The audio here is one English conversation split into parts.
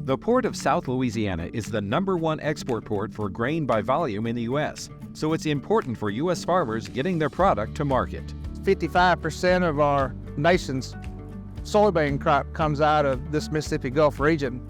The Port of South Louisiana is the #1 export port for grain by volume in the U.S., so it's important for U.S. farmers getting their product to market. 55% of our nation's soybean crop comes out of this Mississippi Gulf region,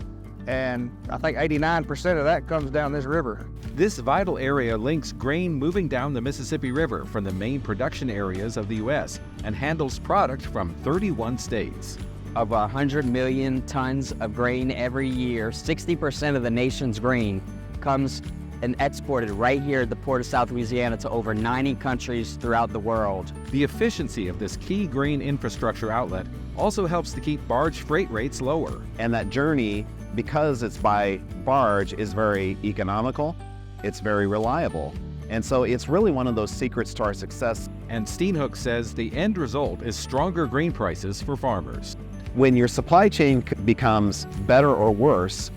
and I think 89% of that comes down this river. This vital area links grain moving down the Mississippi River from the main production areas of the U.S. and handles product from 31 states. Of 100 million tons of grain every year, 60% of the nation's grain comes and exported right here at the Port of South Louisiana to over 90 countries throughout the world. The efficiency of this key grain infrastructure outlet also helps to keep barge freight rates lower. And that journey, because it's by barge, is very economical, it's very reliable. And so it's really one of those secrets to our success. And Steenhoek says the end result is stronger grain prices for farmers. When your supply chain becomes better or worse,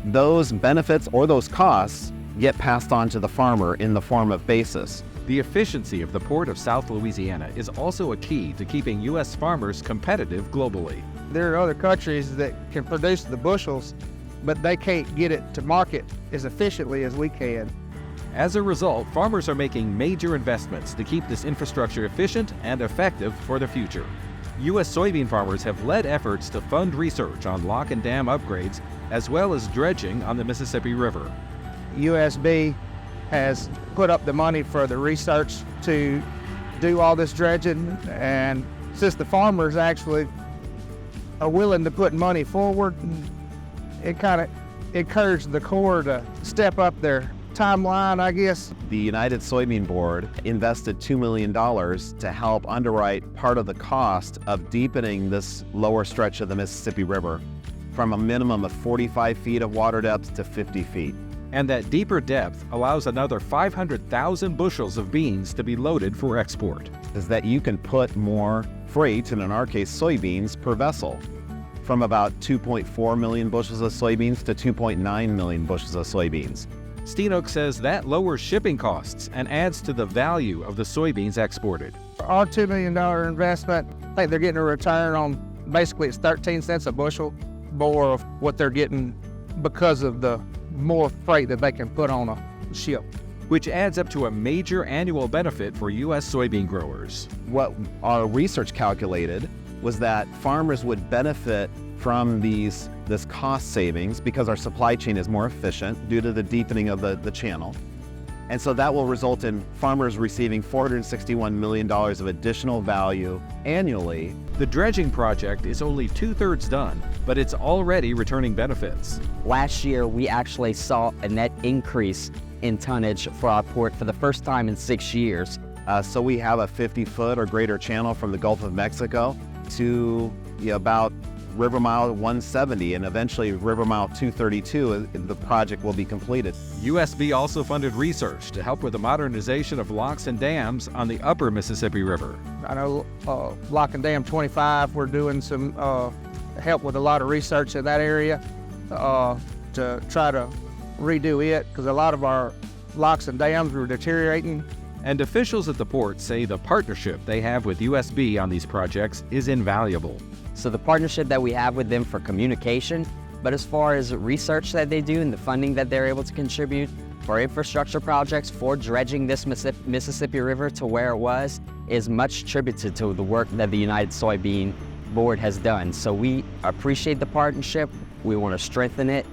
those benefits or those costs get passed on to the farmer in the form of basis. The efficiency of the Port of South Louisiana is also a key to keeping U.S. farmers competitive globally. There are other countries that can produce the bushels, but they can't get it to market as efficiently as we can. As a result, farmers are making major investments to keep this infrastructure efficient and effective for the future. U.S. soybean farmers have led efforts to fund research on lock and dam upgrades, as well as dredging on the Mississippi River. USB has put up the money for the research to do all this dredging, and since the farmers actually are willing to put money forward, it kind of encouraged the Corps to step up their timeline, I guess. The United Soybean Board invested $2 million to help underwrite part of the cost of deepening this lower stretch of the Mississippi River from a minimum of 45 feet of water depth to 50 feet. And that deeper depth allows another 500,000 bushels of beans to be loaded for export. Is that you can put more freight, and in our case soybeans, per vessel, from about 2.4 million bushels of soybeans to 2.9 million bushels of soybeans. Steenhoek says that lowers shipping costs and adds to the value of the soybeans exported. Our $2 million investment, I think they're getting a return on basically it's 13 cents a bushel more of what they're getting because of the more freight that they can put on a ship. Which adds up to a major annual benefit for U.S. soybean growers. What our research calculated was that farmers would benefit from this cost savings because our supply chain is more efficient due to the deepening of the channel. And so that will result in farmers receiving $461 million of additional value annually. The dredging project is only 2/3 done, but it's already returning benefits. Last year, we actually saw a net increase in tonnage for our port for the first time in 6 years. So we have a 50-foot or greater channel from the Gulf of Mexico to about River Mile 170, and eventually River Mile 232, the project will be completed. USB also funded research to help with the modernization of locks and dams on the upper Mississippi River. I know Lock and Dam 25, we're doing some help with a lot of research in that area to try to redo it, because a lot of our locks and dams were deteriorating. And officials at the port say the partnership they have with USB on these projects is invaluable. So the partnership that we have with them for communication, but as far as research that they do and the funding that they're able to contribute for infrastructure projects for dredging this Mississippi River to where it was, is much attributed to the work that the United Soybean Board has done. So we appreciate the partnership, we want to strengthen it,